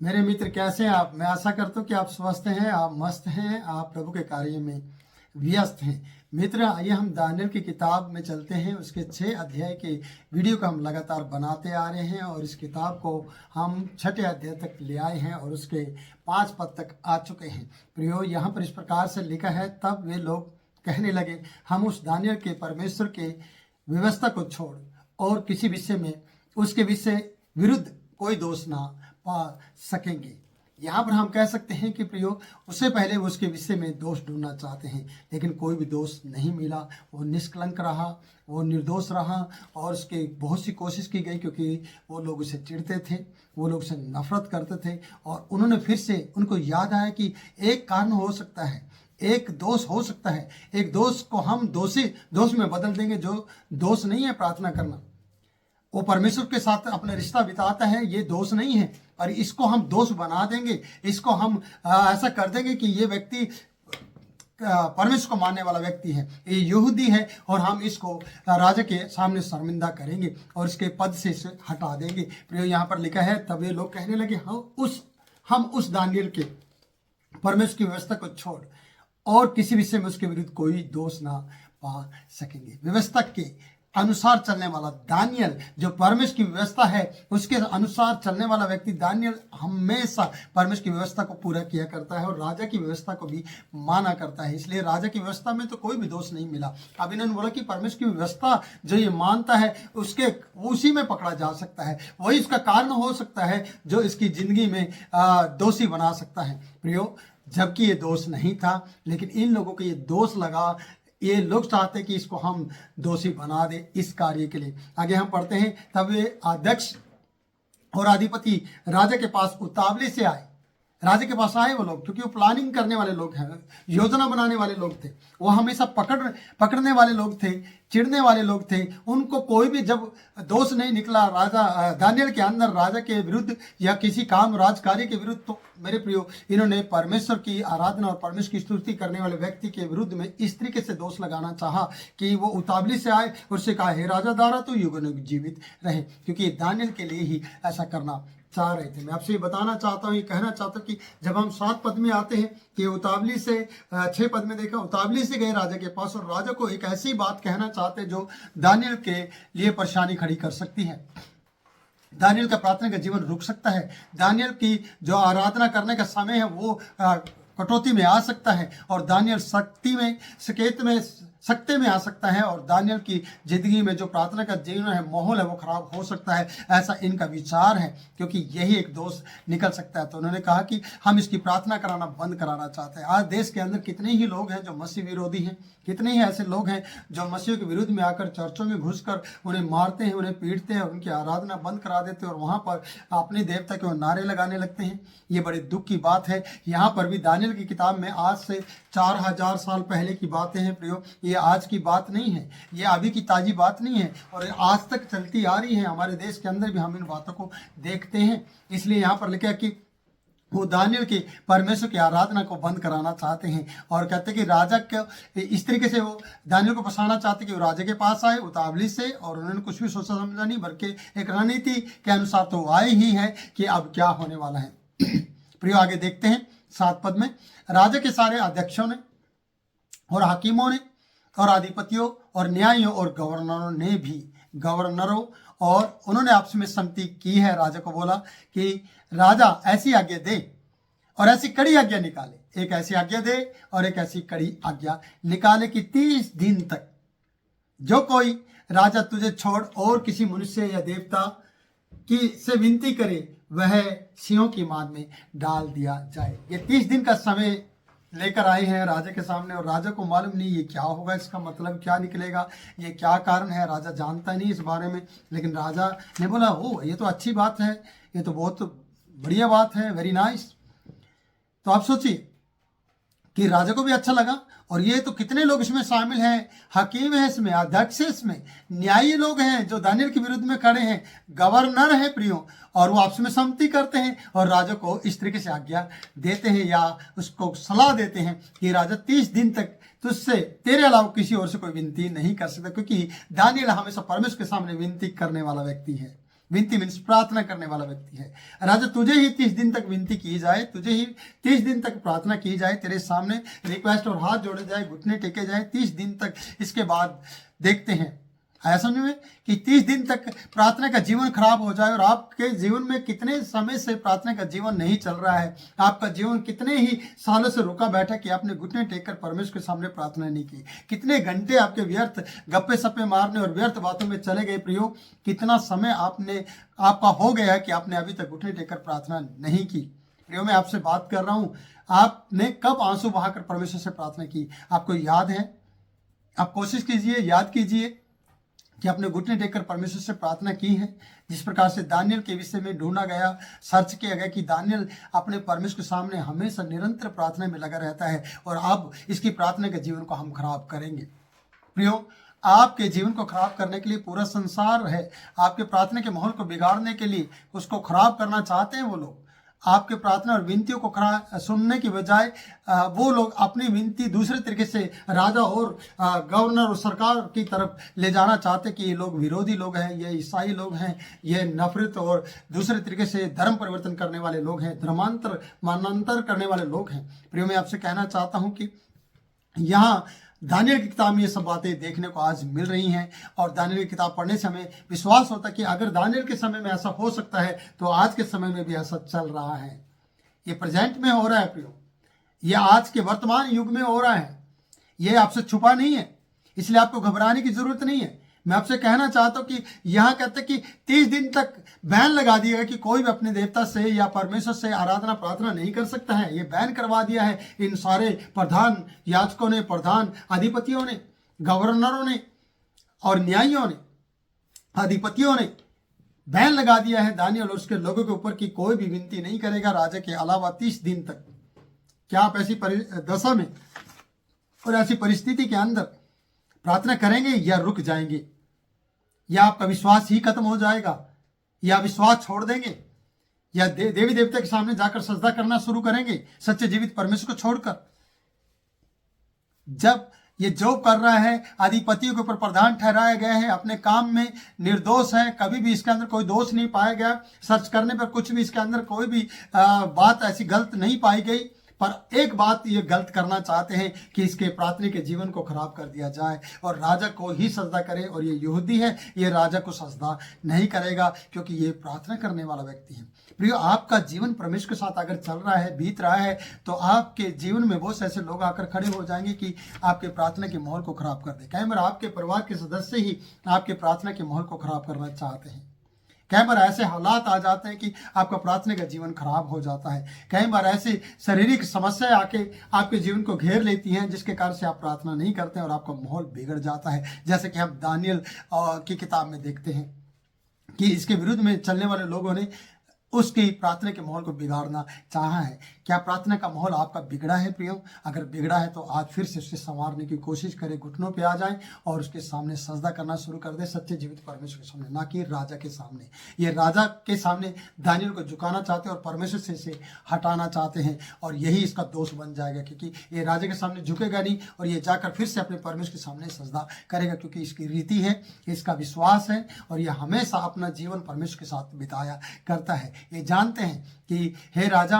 मेरे मित्र कैसे हैं आप। मैं आशा करता हूँ कि आप स्वस्थ हैं, आप मस्त हैं, आप प्रभु के कार्य में व्यस्त हैं। मित्र, आइए हम दानियल की किताब में चलते हैं। उसके 6 अध्याय के वीडियो को हम लगातार बनाते आ रहे हैं और इस किताब को हम 6ठे अध्याय तक ले आए हैं और उसके 5 पद तक आ चुके हैं। प्रियो, यहाँ पर इस प्रकार से लिखा है, तब वे लोग कहने लगे, हम उस दानियल के परमेश्वर के व्यवस्था को छोड़ और किसी विषय में उसके विषय विरुद्ध कोई दोष ना पा सकेंगे। यहाँ पर हम कह सकते हैं कि प्रियो, उससे पहले वो उसके विषय में दोष ढूंढना चाहते हैं, लेकिन कोई भी दोष नहीं मिला। वो निष्कलंक रहा, वो निर्दोष रहा और उसके बहुत सी कोशिश की गई, क्योंकि वो लोग उसे चिढ़ते थे, वो लोग उसे नफरत करते थे। और उन्होंने फिर से उनको याद आया कि एक कारण हो सकता है, एक दोष हो सकता है, एक दोष को हम दोष में बदल देंगे। जो दोष नहीं है प्रार्थना करना, वो परमेश्वर के साथ अपना रिश्ता बिताता है, ये दोष नहीं है, पर इसको हम दोष बना देंगे। इसको हम ऐसा कर देंगे कि ये व्यक्ति परमेश्वर को मानने वाला व्यक्ति है, ये यहूदी है, और हम इसको राजा के सामने शर्मिंदा करेंगे और इसके पद से इसे हटा देंगे। प्रियो, यहाँ पर लिखा है, तब ये लोग कहने लगे, हम उस दानियल के परमेश्वर की व्यवस्था को छोड़ और किसी विषय में उसके विरुद्ध कोई दोष ना पा सकेंगे। व्यवस्था के अनुसार चलने वाला दानियल, जो परमेश्वर की व्यवस्था है उसके अनुसार चलने वाला व्यक्ति दानियल हमेशा परमेश्वर की व्यवस्था को पूरा किया करता है और राजा की व्यवस्था को भी माना करता है। इसलिए राजा की व्यवस्था में तो कोई भी दोष नहीं मिला। अब इन्होंने बोला कि परमेश्वर की व्यवस्था जो ये मानता है उसके उसी में पकड़ा जा सकता है, वही इसका कारण हो सकता है जो इसकी जिंदगी में दोषी बना सकता है। प्रियो, जबकि ये दोष नहीं था, लेकिन इन लोगों को ये दोष लगा। ये लोग चाहते कि इसको हम दोषी बना दे इस कार्य के लिए। आगे हम पढ़ते हैं, तब वे अध्यक्ष और अधिपति राजा के पास उतावली से आए। राजा के पास आए वो लोग, क्योंकि वो प्लानिंग करने वाले लोग हैं, योजना बनाने वाले लोग थे। वो हमेशा पकड़ने वाले लोग थे, चिढ़ने वाले लोग थे। उनको कोई भी जब दोष नहीं निकला राजा दानियल के अंदर राजा के विरुद्ध या किसी काम राजकार्य के विरुद्ध, तो मेरे प्रियो, इन्होंने परमेश्वर की आराधना और परमेश्वर की स्तुति करने वाले व्यक्ति के विरुद्ध में इस तरीके से दोष लगाना चाहा कि वो उतावली से आए और उससे कहा, हे राजा दारा, तो युगों जीवित रहे, क्योंकि दानियल के लिए ही ऐसा करना चाह रहे थे। मैं आपसे ये बताना चाहता हूँ, ये कहना चाहता हूँ कि जब हम 7 पद में आते हैं कि उतावली से 6 पद में देखा, उतावली से गए राजा के पास और राजा को एक ऐसी बात कहना चाहते जो दानियल के लिए परेशानी खड़ी कर सकती है। दानियल का प्रार्थना का जीवन रुक सकता है। दानियल की जो आराधना करने का समय है वो कटौती में आ सकता है और दानियल सकते में आ सकता है और दानियल की जिंदगी में जो प्रार्थना का जीवन है, माहौल है, वो खराब हो सकता है। ऐसा इनका विचार है, क्योंकि यही एक दोष निकल सकता है। तो उन्होंने कहा कि हम इसकी प्रार्थना कराना बंद कराना चाहते हैं। आज देश के अंदर कितने ही लोग हैं जो मसीह विरोधी हैं, कितने ही ऐसे लोग हैं जो मसीह के विरुद्ध में आकर चर्चों में घुसकर उन्हें मारते हैं, उन्हें पीटते हैं, उनकी आराधना बंद करा देते हैं और वहाँ पर अपने देवता के नारे लगाने लगते हैं। ये बड़े दुख की बात है। यहाँ पर भी दानियल की किताब में आज से 4000 साल पहले की बातें हैं प्रियो। ये आज की बात नहीं है, ये अभी की ताजी बात नहीं है और आज तक चलती आ रही है। हमारे देश के अंदर भी हम इन बातों को देखते हैं। इसलिए यहाँ पर लिखा है कि वो दानियल के परमेश्वर की आराधना को बंद कराना चाहते हैं और कहते हैं कि राजा के इस तरीके से वो दानियल को फंसाना चाहते कि वो राजा के पास आए उतावली से, और उन्होंने कुछ भी सोचा समझा नहीं, बल्कि एक रणनीति के अनुसार तो आए ही है कि अब क्या होने वाला है। प्रियो, आगे देखते हैं 7 पद में, राजा के सारे अध्यक्षों ने और हाकिमों ने और अधिपतियों और न्यायियों और गवर्नरों और उन्होंने आपस में संमति की है। राजा को बोला कि राजा ऐसी आज्ञा दे और ऐसी कड़ी आज्ञा निकाले, एक ऐसी आज्ञा दे और एक ऐसी कड़ी आज्ञा निकाले कि 30 दिन तक जो कोई राजा तुझे छोड़ और किसी मनुष्य या देवता की से विनती करे वह सिंहों की माद में डाल दिया जाए। ये 30 दिन का समय लेकर आए हैं राजा के सामने और राजा को मालूम नहीं ये क्या होगा, इसका मतलब क्या निकलेगा, ये क्या कारण है, राजा जानता नहीं इस बारे में। लेकिन राजा ने बोला, ओ ये तो अच्छी बात है, ये तो बहुत बढ़िया बात है, वेरी नाइस। तो आप सोचिए कि राजा को भी अच्छा लगा। और ये तो कितने लोग इसमें शामिल हैं, हकीम है इसमें, अध्यक्ष है इसमें, न्यायी लोग हैं जो दानियल के विरुद्ध में खड़े हैं, गवर्नर है प्रियो, और वो आपस में सम्मति करते हैं और राजा को इस तरीके से आज्ञा देते हैं या उसको सलाह देते हैं कि राजा 30 दिन तक तुझसे तेरे अलावा किसी और से कोई विनती नहीं कर सकता, क्योंकि दानियल हमेशा परमेश्वर के सामने विनती करने वाला व्यक्ति है। विनती मीन्स प्रार्थना करने वाला व्यक्ति है। राजा तुझे ही 30 दिन तक विनती की जाए, तुझे ही 30 दिन तक प्रार्थना की जाए, तेरे सामने रिक्वेस्ट और हाथ जोड़े जाए, घुटने टेके जाए 30 दिन तक। इसके बाद देखते हैं ऐसा नहीं है कि 30 दिन तक प्रार्थना का जीवन खराब हो जाए। और आपके जीवन में कितने समय से प्रार्थना का जीवन नहीं चल रहा है, आपका जीवन कितने ही सालों से रुका बैठा कि आपने घुटने टेक कर परमेश्वर के सामने प्रार्थना नहीं की। कितने घंटे आपके व्यर्थ गप्पे सप्पे मारने और व्यर्थ बातों में चले गए प्रियो। कितना समय आपका हो गया है कि आपने अभी तक घुटने टेक कर प्रार्थना नहीं की। प्रियो मैं आपसे बात कर रहा हूँ, आपने कब आंसू बहाकर परमेश्वर से प्रार्थना की? आपको याद है? आप कोशिश कीजिए, याद कीजिए कि आपने घुटने टेककर परमेश्वर से प्रार्थना की है। जिस प्रकार से दानियल के विषय में ढूंढा गया, सर्च किया गया कि दानियल अपने परमेश्वर के सामने हमेशा निरंतर प्रार्थना में लगा रहता है, और अब इसकी प्रार्थना के जीवन को हम खराब करेंगे। प्रियो, आपके जीवन को खराब करने के लिए पूरा संसार है। आपके प्रार्थना के माहौल को बिगाड़ने के लिए उसको खराब करना चाहते हैं वो लोग। आपके प्रार्थना और विनतियों को सुनने की बजाय वो लोग अपनी विनती दूसरे तरीके से राजा और गवर्नर और सरकार की तरफ ले जाना चाहते कि ये लोग विरोधी लोग हैं, ये ईसाई लोग हैं, ये नफरत और दूसरे तरीके से धर्म परिवर्तन करने वाले लोग हैं, धर्मांतर मानांतर करने वाले लोग हैं। प्रियो मैं आपसे कहना चाहता हूँ कि यहाँ दानियल की किताब में ये सब बातें देखने को आज मिल रही हैं, और दानियल की किताब पढ़ने से हमें विश्वास होता है कि अगर दानियल के समय में ऐसा हो सकता है तो आज के समय में भी ऐसा चल रहा है। ये प्रेजेंट में हो रहा है प्रियो, ये आज के वर्तमान युग में हो रहा है, ये आपसे छुपा नहीं है, इसलिए आपको घबराने की जरूरत नहीं है। मैं आपसे कहना चाहता हूँ कि यहाँ कहते हैं कि 30 दिन तक बैन लगा दिया है कि कोई भी अपने देवता से या परमेश्वर से आराधना प्रार्थना नहीं कर सकता है। ये बैन करवा दिया है इन सारे प्रधान याजकों ने, प्रधान अधिपतियों ने, गवर्नरों ने और न्यायियों ने, अधिपतियों ने बैन लगा दिया है दानियल और उसके लोगों के ऊपर कि कोई भी विनती नहीं करेगा राजा के अलावा 30 दिन तक। क्या आप ऐसी दशा में और ऐसी परिस्थिति के अंदर प्रार्थना करेंगे या रुक जाएंगे? या आपका विश्वास ही खत्म हो जाएगा, या विश्वास छोड़ देंगे, या देवी देवता के सामने जाकर सजदा करना शुरू करेंगे सच्चे जीवित परमेश्वर को छोड़कर? जब ये जो कर रहा है अधिपतियों के ऊपर प्रधान ठहराया गया है, अपने काम में निर्दोष है, कभी भी इसके अंदर कोई दोष नहीं पाया गया, सर्च करने पर कुछ भी इसके अंदर कोई भी बात ऐसी गलत नहीं पाई गई, पर एक बात ये गलत करना चाहते हैं कि इसके प्रार्थना के जीवन को खराब कर दिया जाए और राजा को ही सजदा करे। और ये यहूदी है, ये राजा को सजदा नहीं करेगा क्योंकि ये प्रार्थना करने वाला व्यक्ति है। प्रियो, आपका जीवन परमेश्वर के साथ अगर चल रहा है, बीत रहा है, तो आपके जीवन में बहुत से ऐसे लोग आकर खड़े हो जाएंगे कि आपके प्रार्थना के माहौल को खराब कर दे। कई बार आपके परिवार के सदस्य ही आपके प्रार्थना के माहौल को खराब करना चाहते हैं। कई बार ऐसे हालात आ जाते हैं कि आपका प्रार्थना का जीवन खराब हो जाता है। कई बार ऐसी शारीरिक समस्याएं आके आपके जीवन को घेर लेती हैं जिसके कारण से आप प्रार्थना नहीं करते और आपका माहौल बिगड़ जाता है। जैसे कि हम दानियल की किताब में देखते हैं कि इसके विरुद्ध में चलने वाले लोगों ने उसकी प्रार्थना के माहौल को बिगाड़ना चाहा है। क्या प्रार्थना का माहौल आपका बिगड़ा है प्रियो? अगर बिगड़ा है तो आज फिर से उससे संवारने की कोशिश करें, घुटनों पे आ जाएं और उसके सामने सजदा करना शुरू कर दे, सच्चे जीवित परमेश्वर के सामने, ना कि राजा के सामने। ये राजा के सामने दानियल को झुकाना चाहते हैं और परमेश्वर से इसे हटाना चाहते हैं, और यही इसका दोष बन जाएगा क्योंकि ये राजा के सामने झुकेगा नहीं और ये जाकर फिर से अपने परमेश्वर के सामने सजदा करेगा, क्योंकि इसकी रीति है, इसका विश्वास है और ये हमेशा अपना जीवन परमेश्वर के साथ बिताया करता है। ये जानते हैं कि हे राजा,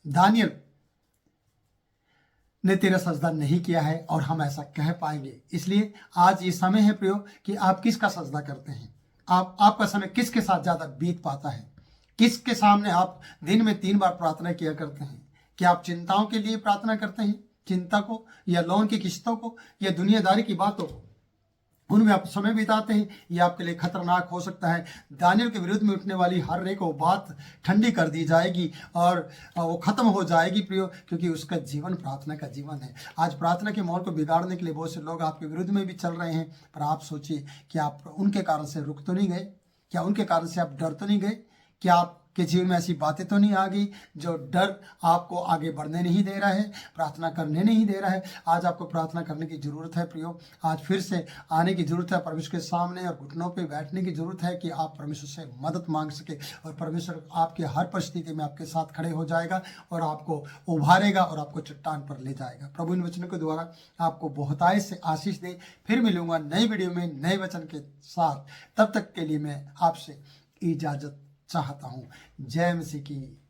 दानियल ने तेरा सजदा नहीं किया है और हम ऐसा कह पाएंगे। इसलिए आज ये समय है प्रियो कि आप किसका सजदा करते हैं? आपका समय किसके साथ ज्यादा बीत पाता है? किसके सामने आप दिन में 3 बार प्रार्थना किया करते हैं? क्या आप चिंताओं के लिए प्रार्थना करते हैं, चिंता को, या लोन की किस्तों को, या दुनियादारी की बातों को, उनमें आप समय बिताते हैं? ये आपके लिए खतरनाक हो सकता है। दानियल के विरुद्ध में उठने वाली हर एक वो बात ठंडी कर दी जाएगी और वो खत्म हो जाएगी प्रियो, क्योंकि उसका जीवन प्रार्थना का जीवन है। आज प्रार्थना के माहौल को बिगाड़ने के लिए बहुत से लोग आपके विरुद्ध में भी चल रहे हैं, पर आप सोचिए कि आप उनके कारण से रुक तो नहीं गए? क्या उनके कारण से आप डर तो नहीं गए? क्या आपके जीवन में ऐसी बातें तो नहीं आ गई जो डर आपको आगे बढ़ने नहीं दे रहा है, प्रार्थना करने नहीं दे रहा है? आज आपको प्रार्थना करने की जरूरत है प्रियो। आज फिर से आने की जरूरत है परमेश्वर के सामने और घुटनों पे बैठने की जरूरत है कि आप परमेश्वर से मदद मांग सके, और परमेश्वर आपके हर परिस्थिति में आपके साथ खड़े हो जाएगा और आपको उभारेगा और आपको चट्टान पर ले जाएगा। प्रभु इन वचनों के द्वारा आपको बहुतायत से आशीष दे। फिर मिलूंगा नई वीडियो में नए वचन के साथ। तब तक के लिए मैं आपसे इजाजत चाहता हूँ। जय मसीह की।